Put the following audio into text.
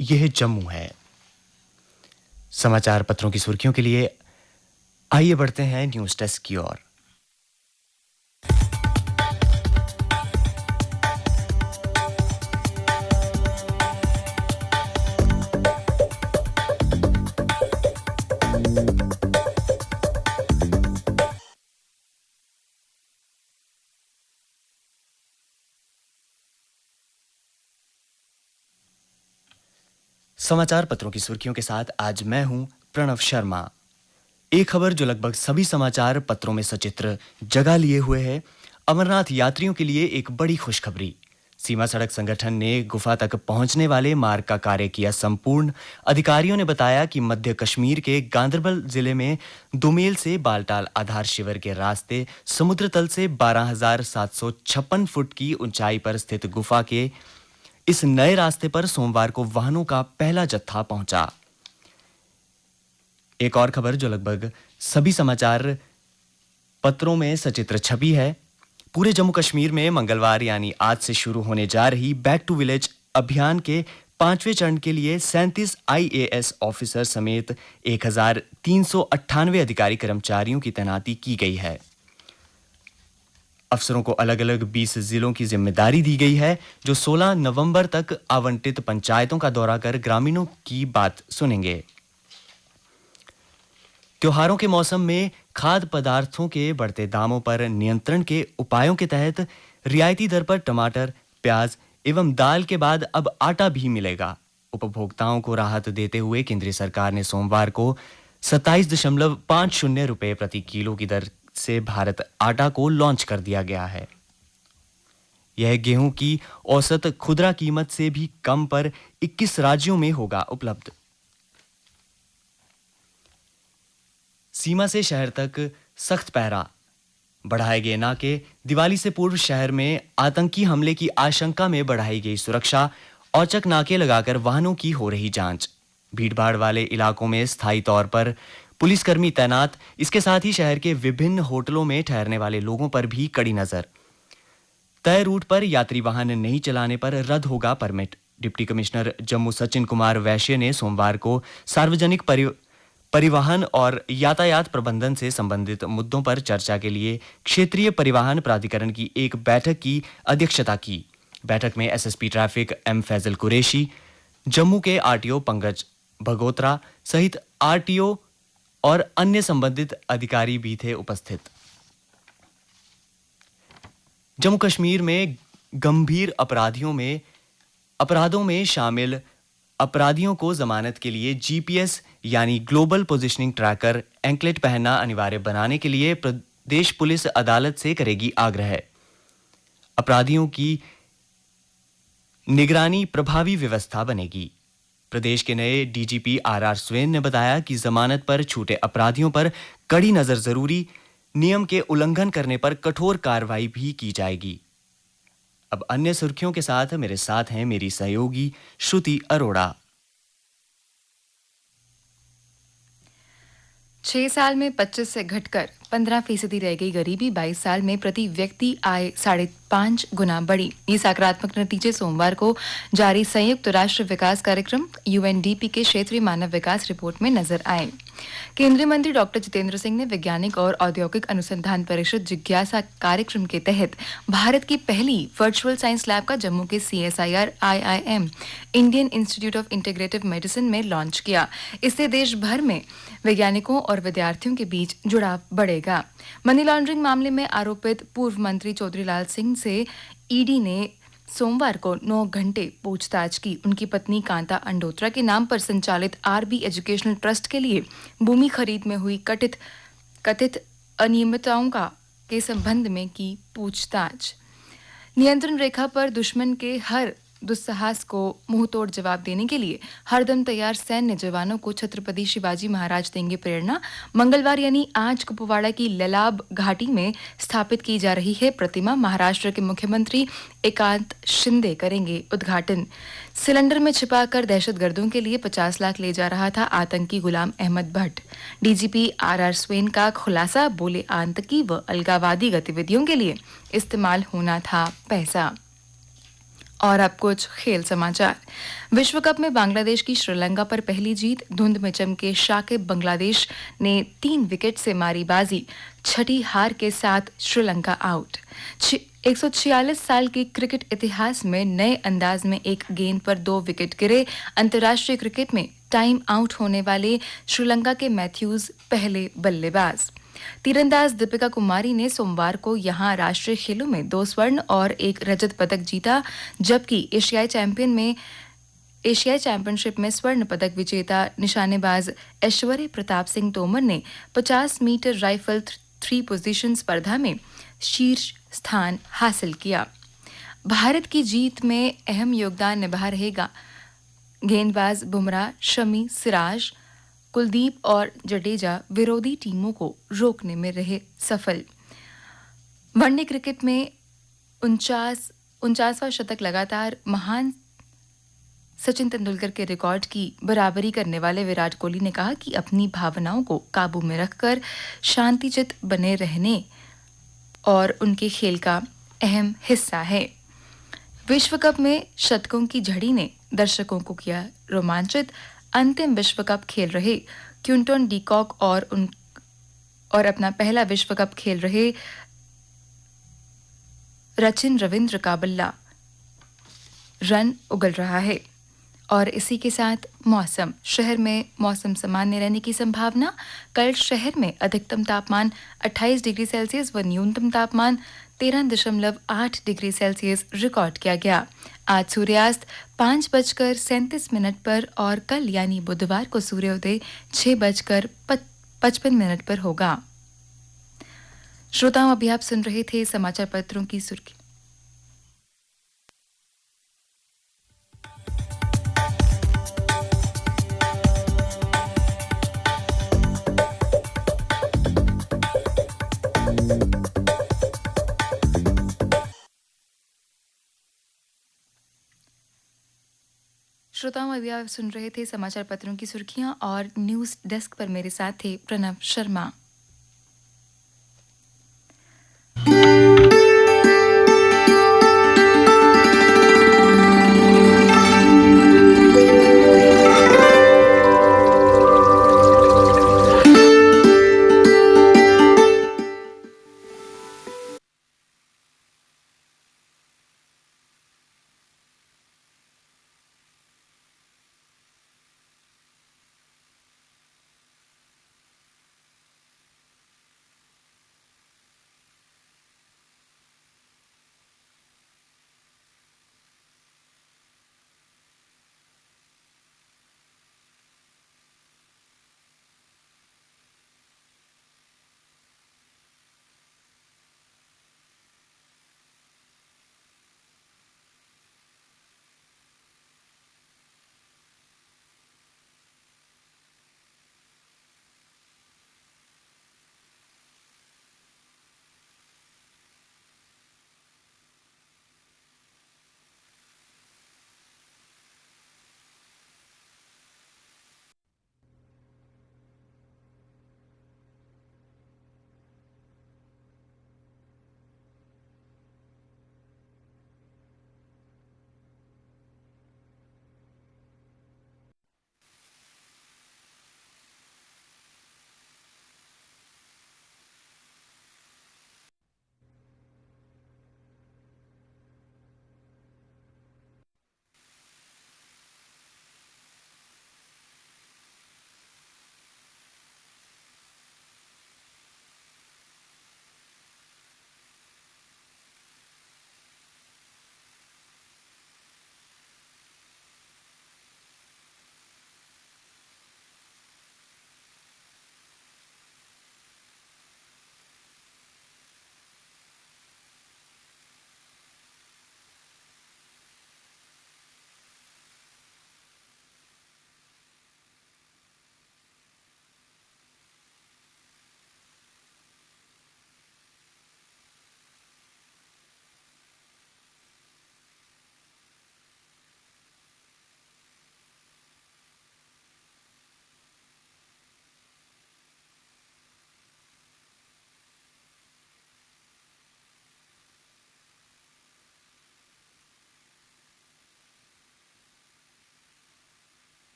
यह जम्मू है। समाचार पत्रों की सुर्खियों के लिए आइए बढ़ते हैं न्यूज़ डेस्क की ओर। समाचार पत्रों की सुर्खियों के साथ आज मैं हूं प्रणव शर्मा। एक खबर जो लगभग सभी समाचार पत्रों में सचित्र जगह लिए हुए है। अमरनाथ यात्रियों के लिए एक बड़ी खुशखबरी। सीमा सड़क संगठन ने गुफा तक पहुंचने वाले मार्ग का कार्य किया संपूर्ण। अधिकारियों ने बताया कि मध्य कश्मीर के गांदरबल जिले में दुमेल से बालटाल आधार शिविर के रास्ते समुद्र तल से 12,756 फुट की ऊंचाई पर स्थित गुफा के इस नए रास्ते पर सोमवार को वाहनों का पहला जत्था पहुंचा। एक और खबर जो लगभग सभी समाचार पत्रों में सचित्र छपी है। पूरे जम्मू कश्मीर में मंगलवार यानी आज से शुरू होने जा रही बैक टू विलेज अभियान के 5वें चरण के लिए 37 IAS ऑफिसर समेत 1,398 अधिकारी कर्मचारियों की तैनाती की गई है। अफसरों को अलग-अलग 20 जिलों की जिम्मेदारी दी गई है, जो 16 नवंबर तक आवंटित पंचायतों का दौरा कर ग्रामीणों की बात सुनेंगे। त्योहारों के मौसम में खाद्य पदार्थों के बढ़ते दामों पर नियंत्रण के उपायों के तहत रियायती दर पर टमाटर, प्याज एवं दाल के बाद अब आटा भी मिलेगा। उपभोक्ताओं को राहत देते हुए केंद्रीय सरकार ने सोमवार को 27.50 रुपए प्रति किलो की दर से भारत आटा को लॉन्च कर दिया गया है। यह गेहूं की औसत खुदरा कीमत से भी कम पर 21 राज्यों में होगा उपलब्ध। सीमा से शहर तक सख्त पहरा बढ़ाए गए नाके। दिवाली से पूर्व शहर में आतंकी हमले की आशंका में बढ़ाई गई सुरक्षा। औचक नाके लगाकर वाहनों की हो रही जांच। भीड़भाड़ वाले इलाकों में स्थायी तौर पर पुलिसकर्मी तैनात। इसके साथ ही शहर के विभिन्न होटलों में ठहरने वाले लोगों पर भी कड़ी नजर। तय रूट पर यात्री वाहन नहीं चलाने पर रद्द होगा permit. Deputy commissioner Jammu Sachin Kumar वैश्य ने सोमवार को सार्वजनिक परिवहन और यातायात प्रबंधन से संबंधित मुद्दों पर चर्चा के लिए क्षेत्रीय परिवहन प्राधिकरण की एक बैठक की अध्यक्षता की। बैठक में SSP traffic M Faisal Qureshi, Jammu के आरटीओ पंकज भगोत्रा सहित आरटीओ और अन्य संबंधित अधिकारी भी थे उपस्थित। जम्मू कश्मीर में गंभीर अपराधों में शामिल अपराधियों को जमानत के लिए जीपीएस यानी ग्लोबल पोजीशनिंग ट्रैकर एंकलेट पहनना अनिवार्य बनाने के लिए प्रदेश पुलिस अदालत से करेगी आग्रह। अपराधियों की निगरानी प्रभावी व्यवस्था बनेगी। प्रदेश के नए डीजीपी आरआर स्वेन ने बताया कि जमानत पर छूटे अपराधियों पर कड़ी नजर जरूरी। नियम के उल्लंघन करने पर कठोर कार्रवाई भी की जाएगी। अब अन्य सुर्खियों के साथ मेरे साथ हैं मेरी सहयोगी श्रुति अरोड़ा। 6 साल में 25 से घटकर 15% रह गई गरीबी। 22 साल में प्रति व्यक्ति आय 5.5 गुना बढ़ी। ये सकारात्मक नतीजे सोमवार को जारी संयुक्त राष्ट्र विकास कार्यक्रम यूएनडीपी के क्षेत्रीय मानव विकास रिपोर्ट में नजर आए। केंद्रीय मंत्री डॉक्टर जितेंद्र सिंह ने वैज्ञानिक और औद्योगिक अनुसंधान परिषद जिज्ञासा कार्यक्रम के तहत भारत की पहली वर्चुअल साइंस लैब का जम्मू के CSIR IIM Indian institute of integrative medicine में लॉन्च किया। इससे देश भर में वैज्ञानिकों और विद्यार्थियों के बीच जुड़ाव बढ़ेगा। मनी लॉन्ड्रिंग मामले में आरोपित पूर्व मंत्री चौधरी लाल सिंह से ईडी ने सोमवार को 9 घंटे पूछताछ की। उनकी पत्नी कांता अंडोत्रा के नाम पर संचालित आरबी एजुकेशनल ट्रस्ट के लिए भूमि खरीद में हुई कथित अनियमितताओं के संबंध में की पूछताछ। नियंत्रण रेखा पर दुश्मन के हर दुस्साहस को मुंहतोड़ जवाब देने के लिए हरदम तैयार सैन्य जवानों को छत्रपति शिवाजी महाराज देंगे प्रेरणा। मंगलवार यानी आज कुपवाड़ा की ललाब घाटी में स्थापित की जा रही है प्रतिमा। महाराष्ट्र के मुख्यमंत्री एकांत शिंदे करेंगे उद्घाटन। सिलेंडर में छिपाकर दहशतगर्दों के लिए 50 लाख ले जा रहा था आतंकी गुलाम अहमद भट्ट। डीजीपी आरआर स्वेन का खुलासा, बोले आतंकी व अलगावादी गतिविधियों के लिए इस्तेमाल होना था पैसा। और अब कुछ खेल समाचार। विश्व कप में बांग्लादेश की श्रीलंका पर पहली जीत। धुंध में चमके शाकिब बांग्लादेश ने 3 विकेट से मारी बाजी। छठी हार के साथ श्रीलंका आउट। 146 साल के क्रिकेट इतिहास में नए अंदाज में एक गेंद पर 2 विकेट गिरे। अंतर्राष्ट्रीय क्रिकेट में टाइम आउट होने वाले श्रीलंका के मैथ्यूज पहले बल्लेबाज। तीरंदाज दीपिका कुमारी ने सोमवार को यहां राष्ट्रीय खेलों में 2 स्वर्ण और 1 रजत पदक जीता, जबकि एशियाई चैंपियनशिप में स्वर्ण पदक विजेता निशानेबाज ऐश्वर्य प्रताप सिंह तोमर ने 50 मीटर राइफल 3 पोजीशन स्पर्धा में शीर्ष स्थान हासिल किया। भारत की जीत में अहम योगदान निभा रहेगा गेंदबाज बुमराह, शमी, सिराज, कुलदीप और जडेजा विरोधी टीमों को रोकने में रहे सफल। वनडे क्रिकेट में 49वां शतक लगातार महान सचिन तेंदुलकर के रिकॉर्ड की बराबरी करने वाले विराट कोहली ने कहा कि अपनी भावनाओं को काबू में रखकर शांतिचित बने रहने और उनके खेल का अहम हिस्सा है। विश्व कप में शतकों की झड़ी ने दर्शकों को किया रोमांचित। अंतिम विश्व कप खेल रहे क्विंटन डीकॉक और अपना पहला विश्व कप खेल रहे रचिन रविंद्र का बल्ला रन उगल रहा है। और इसी के साथ मौसम। शहर में मौसम सामान्य रहने की संभावना। कल शहर में अधिकतम तापमान 28 डिग्री सेल्सियस व न्यूनतम तापमान 13.8 डिग्री सेल्सियस रिकॉर्ड किया गया। आज सूर्यास्त 5:37 पर और कल यानी बुधवार को सूर्योदय 6:55 पर होगा। श्रोताओं, अभी आप सुन रहे थे समाचार पत्रों की सुर्खी। श्रोताओं, अभी आप सुन रहे थे समाचार पत्रों की सुर्खियां और न्यूज डेस्क पर मेरे साथ थे प्रणव शर्मा।